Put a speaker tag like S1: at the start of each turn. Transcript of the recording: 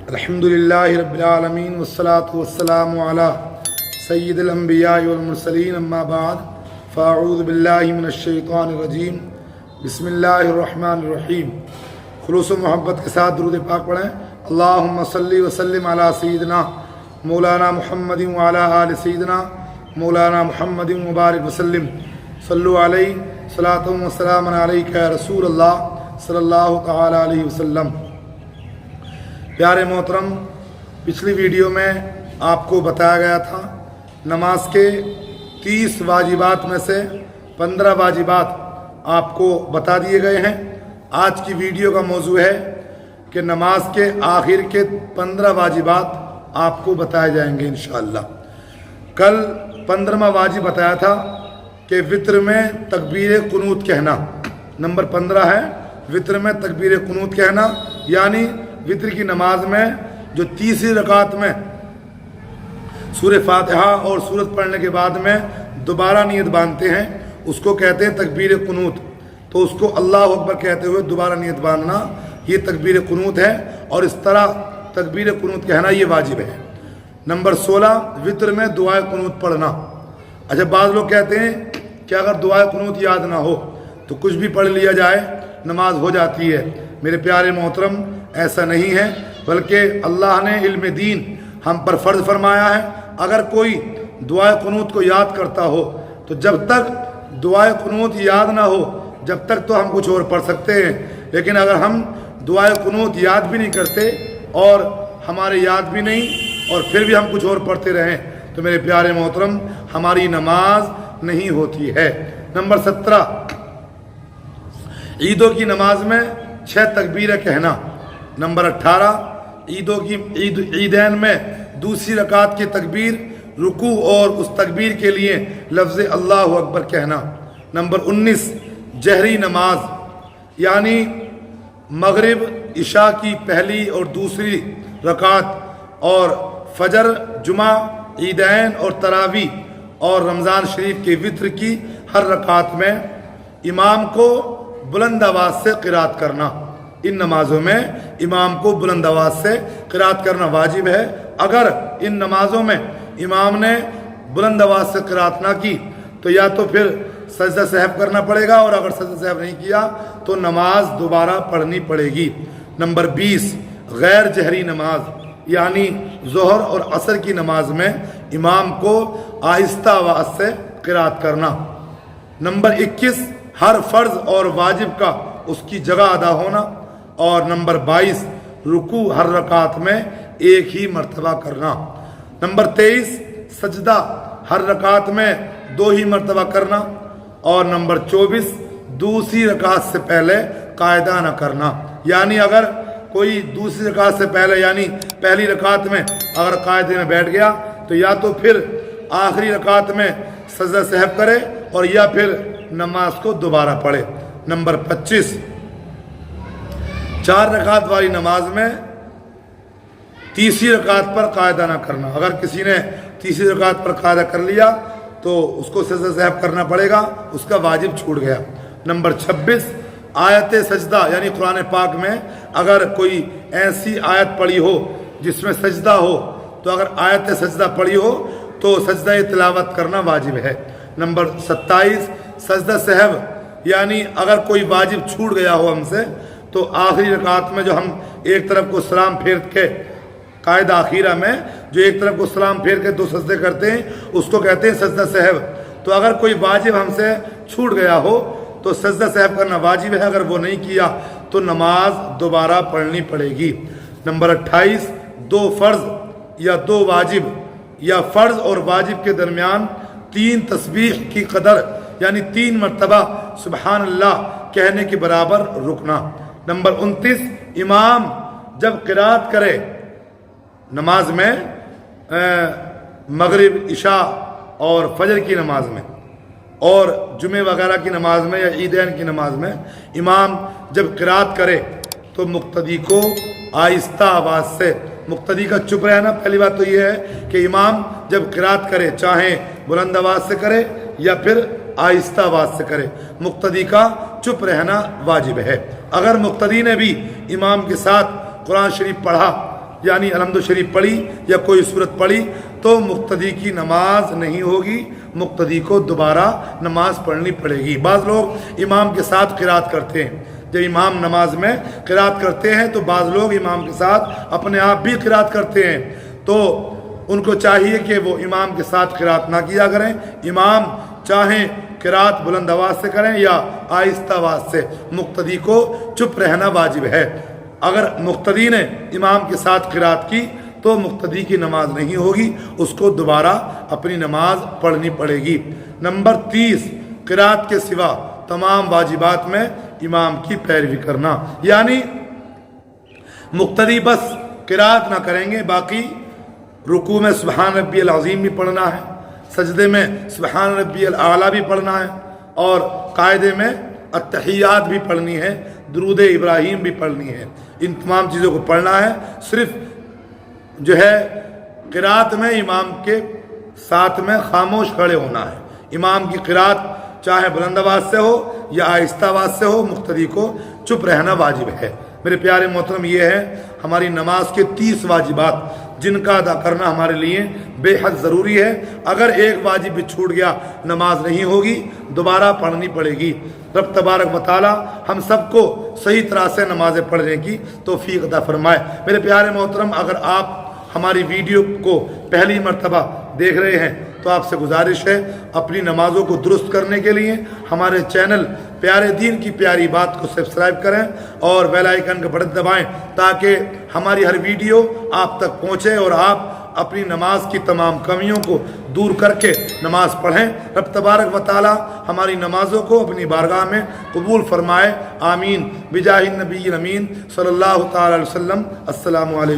S1: الحمدللہ رب العالمین والصلاة والسلام علی سید الانبیاء والمرسلین اما بعد فاعوذ باللہ من الشیطان الرجیم بسم اللہ الرحمن الرحیم۔ خلوص و محبت کے ساتھ درود پاک پڑھیں۔ اللہم صلی وسلم علی سیدنا مولانا محمد وعلی آل سیدنا مولانا محمد مبارک وسلم۔ صلو علیہ صلاۃ و سلام علیک یا رسول اللہ صلی اللہ تعالی علیہ وسلم۔ پیارے محترم، پچھلی ویڈیو میں آپ کو بتایا گیا تھا نماز کے 30 واجبات میں سے 15 واجبات آپ کو بتا دیے گئے ہیں۔ آج کی ویڈیو کا موضوع ہے کہ نماز کے آخر کے 15 واجبات آپ کو بتائے جائیں گے انشاءاللہ۔ کل 15واں واجب بتایا تھا کہ وتر میں تکبیر قنوت کہنا۔ نمبر 15 ہے وتر میں تکبیر قنوت کہنا، یعنی وتر کی نماز میں جو تیسری رکعت میں سورہ فاتحہ اور سورت پڑھنے کے بعد میں دوبارہ نیت باندھتے ہیں اس کو کہتے ہیں تکبیر قنوت۔ تو اس کو اللہ اکبر کہتے ہوئے دوبارہ نیت باندھنا یہ تکبیر قنوت ہے، اور اس طرح تکبیر قنوت کہنا یہ واجب ہے۔ نمبر 16 وتر میں دعائے قنوت پڑھنا۔ اچھا، بعض لوگ کہتے ہیں کہ اگر دعائے قنوت یاد نہ ہو تو کچھ بھی پڑھ لیا جائے نماز ہو جاتی ہے۔ میرے پیارے محترم، ایسا نہیں ہے، بلکہ اللہ نے علم دین ہم پر فرض فرمایا ہے۔ اگر کوئی دعائے قنوت کو یاد کرتا ہو تو جب تک دعائے قنوت یاد نہ ہو جب تک تو ہم کچھ اور پڑھ سکتے ہیں، لیکن اگر ہم دعائے قنوت یاد بھی نہیں کرتے اور ہمارے یاد بھی نہیں اور پھر بھی ہم کچھ اور پڑھتے رہیں تو میرے پیارے محترم ہماری نماز نہیں ہوتی ہے۔ نمبر 17 عیدوں کی نماز میں 6 تکبیریں کہنا۔ نمبر 18 عیدین میں دوسری رکعت کی تکبیر، رکوع اور اس تکبیر کے لیے لفظ اللہ اکبر کہنا۔ نمبر 19 جہری نماز، یعنی مغرب عشاء کی پہلی اور دوسری رکعت اور فجر، جمعہ، عیدین اور تراویح اور رمضان شریف کے وتر کی ہر رکعت میں امام کو بلند آواز سے قرات کرنا۔ ان نمازوں میں امام کو بلند آواز سے قرات کرنا واجب ہے۔ اگر ان نمازوں میں امام نے بلند آواز سے قرات نہ کی تو یا تو پھر سجدہ سہو کرنا پڑے گا، اور اگر سجدہ سہو نہیں کیا تو نماز دوبارہ پڑھنی پڑے گی۔ نمبر 20 غیر جہری نماز، یعنی ظہر اور عصر کی نماز میں امام کو آہستہ آواز سے قرات کرنا۔ نمبر 21 ہر فرض اور واجب کا اس کی جگہ ادا ہونا۔ اور نمبر 22 رکوع ہر رکعت میں ایک ہی مرتبہ کرنا۔ نمبر 23 سجدہ ہر رکعت میں 2 ہی مرتبہ کرنا۔ اور نمبر 24 دوسری رکعت سے پہلے قاعدہ نہ کرنا، یعنی اگر کوئی دوسری رکعت سے پہلے یعنی پہلی رکعت میں اگر قاعدے میں بیٹھ گیا تو یا تو پھر آخری رکعت میں سجدہ سہو کرے اور یا پھر نماز کو دوبارہ پڑھے۔ نمبر 25 4 رکعت والی نماز میں تیسری رکعت پر قاعدہ نہ کرنا۔ اگر کسی نے تیسری رکعت پر قاعدہ کر لیا تو اس کو سجدہ سہو کرنا پڑے گا، اس کا واجب چھوٹ گیا۔ نمبر 26 آیت سجدہ، یعنی قرآن پاک میں اگر کوئی ایسی آیت پڑھی ہو جس میں سجدہ ہو تو اگر آیت سجدہ پڑھی ہو تو سجدہ تلاوت کرنا واجب ہے۔ نمبر 27 سجدہ سہو، یعنی اگر کوئی واجب چھوٹ گیا ہو ہم سے تو آخری رکعت میں جو ہم ایک طرف کو سلام پھیر کے قاعدہ اخیرہ میں جو ایک طرف کو سلام پھیر کے 2 سجدے کرتے ہیں اس کو کہتے ہیں سجدہ سہو۔ تو اگر کوئی واجب ہم سے چھوٹ گیا ہو تو سجدہ سہو کرنا واجب ہے، اگر وہ نہیں کیا تو نماز دوبارہ پڑھنی پڑے گی۔ نمبر 28 2 فرض یا 2 واجب یا فرض اور واجب کے درمیان 3 تسبیح کی قدر، یعنی 3 مرتبہ سبحان اللہ کہنے کے برابر رکنا۔ نمبر 29 امام جب قرات کرے نماز میں مغرب، عشاء اور فجر کی نماز میں اور جمعہ وغیرہ کی نماز میں یا عیدین کی نماز میں امام جب قرات کرے تو مقتدی کو آہستہ آواز سے، مقتدی کا چپ رہنا، پہلی بات تو یہ ہے کہ امام جب قرات کرے چاہے بلند آواز سے کرے یا پھر آہستہ آواز سے کرے، مقتدی کا چپ رہنا واجب ہے۔ اگر مقتدی نے بھی امام کے ساتھ قرآن شریف پڑھا یعنی الحمد شریف پڑھی یا کوئی صورت پڑھی تو مقتدی کی نماز نہیں ہوگی، مقتدی کو دوبارہ نماز پڑھنی پڑے گی۔ بعض لوگ امام کے ساتھ قرات کرتے ہیں، جب امام نماز میں قرات کرتے ہیں تو بعض لوگ امام کے ساتھ اپنے آپ بھی قرات کرتے ہیں، تو ان کو چاہیے کہ وہ امام کے ساتھ قرات نہ کیا کریں۔ امام چاہیں قرات بلند آواز سے کریں یا آہستہ آواز سے، مقتدی کو چپ رہنا واجب ہے۔ اگر مقتدی نے امام کے ساتھ قرات کی تو مقتدی کی نماز نہیں ہوگی، اس کو دوبارہ اپنی نماز پڑھنی پڑے گی۔ نمبر 30، قرات کے سوا تمام واجبات میں امام کی پیروی کرنا، یعنی مقتدی بس قرات نہ کریں گے، باقی رکوع میں سبحان ربی العظیم بھی پڑھنا ہے، سجدے میں سبحان ربی الاعلیٰ بھی پڑھنا ہے، اور قاعدے میں التحیات بھی پڑھنی ہے، درود ابراہیم بھی پڑھنی ہے۔ ان تمام چیزوں کو پڑھنا ہے۔ صرف جو ہے قرات میں امام کے ساتھ میں خاموش کھڑے ہونا ہے۔ امام کی قرات چاہے بلند آواز سے ہو یا آہستہ آواز سے ہو، مقتدی کو چپ رہنا واجب ہے۔ میرے پیارے محترم، یہ ہے ہماری نماز کے 30 واجبات جن کا ادا کرنا ہمارے لیے بے حد ضروری ہے۔ اگر ایک واجب بھی چھوٹ گیا نماز نہیں ہوگی، دوبارہ پڑھنی پڑے گی۔ رب تبارک و تعالی ہم سب کو صحیح طرح سے نمازیں پڑھنے کی توفیق عطا فرمائے۔ میرے پیارے محترم، اگر آپ ہماری ویڈیو کو پہلی مرتبہ دیکھ رہے ہیں تو آپ سے گزارش ہے اپنی نمازوں کو درست کرنے کے لیے ہمارے چینل پیارے دین کی پیاری بات کو سبسکرائب کریں اور بیل آئیکن کا بٹن دبائیں تاکہ ہماری ہر ویڈیو آپ تک پہنچے اور آپ اپنی نماز کی تمام کمیوں کو دور کر کے نماز پڑھیں۔ رب تبارک و تعالی ہماری نمازوں کو اپنی بارگاہ میں قبول فرمائے، آمین بجاہ النبی الامین صلی اللہ تعالی علیہ وسلم۔ السلام علیکم۔